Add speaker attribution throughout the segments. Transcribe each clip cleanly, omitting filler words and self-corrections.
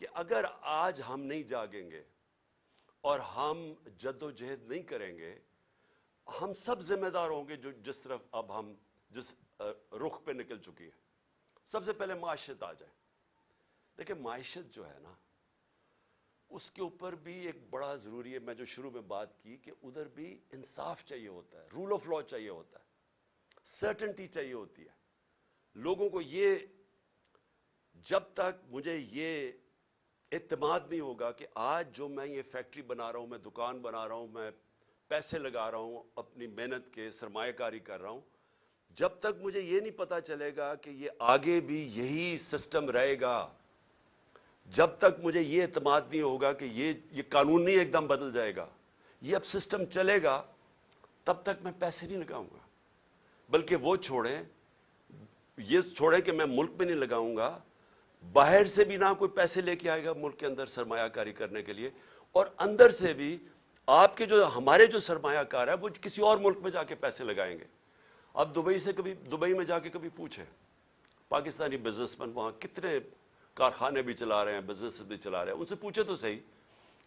Speaker 1: کہ اگر آج ہم نہیں جاگیں گے اور ہم جدوجہد نہیں کریں گے، ہم سب ذمہ دار ہوں گے جس طرف اب ہم جس رخ پہ نکل چکی ہے۔ سب سے پہلے معیشت آ جائے۔ دیکھیں معیشت جو ہے نا، اس کے اوپر بھی ایک بڑا ضروری ہے، میں جو شروع میں بات کی کہ ادھر بھی انصاف چاہیے ہوتا ہے، رول آف لا چاہیے ہوتا ہے، سرٹنٹی چاہیے ہوتی ہے لوگوں کو۔ یہ جب تک مجھے یہ اعتماد نہیں ہوگا کہ آج جو میں یہ فیکٹری بنا رہا ہوں، میں دکان بنا رہا ہوں، میں پیسے لگا رہا ہوں، اپنی محنت کے سرمایہ کاری کر رہا ہوں، جب تک مجھے یہ نہیں پتا چلے گا کہ یہ آگے بھی یہی سسٹم رہے گا، جب تک مجھے یہ اعتماد نہیں ہوگا کہ یہ قانون نہیں ایک دم بدل جائے گا، یہ اب سسٹم چلے گا، تب تک میں پیسے نہیں لگاؤں گا۔ بلکہ وہ چھوڑیں، یہ چھوڑیں کہ میں ملک میں نہیں لگاؤں گا، باہر سے بھی نہ کوئی پیسے لے کے آئے گا ملک کے اندر سرمایہ کاری کرنے کے لیے، اور اندر سے بھی آپ کے ہمارے جو سرمایہ کار ہے وہ کسی اور ملک میں جا کے پیسے لگائیں گے۔ اب دبئی میں جا کے کبھی پوچھیں، پاکستانی بزنس مین وہاں کتنے کارخانے بھی چلا رہے ہیں، بزنس بھی چلا رہے ہیں، ان سے پوچھے تو صحیح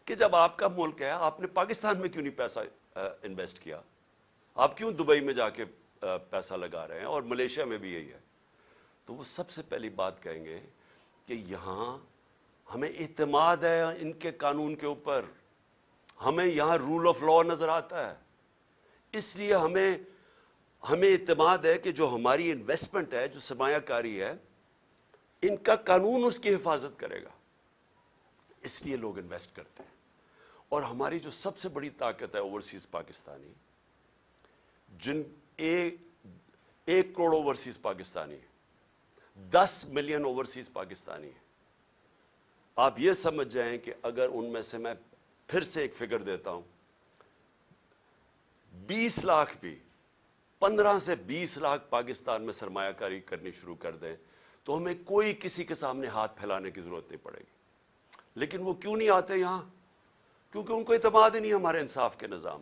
Speaker 1: کہ جب آپ کا ملک ہے، آپ نے پاکستان میں کیوں نہیں پیسہ انویسٹ کیا؟ آپ کیوں دبئی میں جا کے پیسہ لگا رہے ہیں؟ اور ملیشیا میں بھی یہی ہے۔ تو وہ سب سے پہلی بات کہیں گے کہ یہاں ہمیں اعتماد ہے ان کے قانون کے اوپر، ہمیں یہاں رول آف لا نظر آتا ہے، اس لیے ہمیں اعتماد ہے کہ جو ہماری انویسٹمنٹ ہے، جو سرمایہ کاری ہے، ان کا قانون اس کی حفاظت کرے گا، اس لیے لوگ انویسٹ کرتے ہیں۔ اور ہماری جو سب سے بڑی طاقت ہے اوورسیز پاکستانی، جن 1 کروڑ اوورسیز پاکستانی ہے، 10 ملین اوورسیز پاکستانی ہے، آپ یہ سمجھ جائیں کہ اگر ان میں سے میں پھر سے ایک فگر دیتا ہوں، 20 لاکھ بھی 15 سے 20 لاکھ پاکستان میں سرمایہ کاری کرنی شروع کر دیں تو ہمیں کوئی کسی کے سامنے ہاتھ پھیلانے کی ضرورت نہیں پڑے گی۔ لیکن وہ کیوں نہیں آتے یہاں؟ کیونکہ ان کو اعتماد ہی نہیں ہمارے انصاف کے نظام۔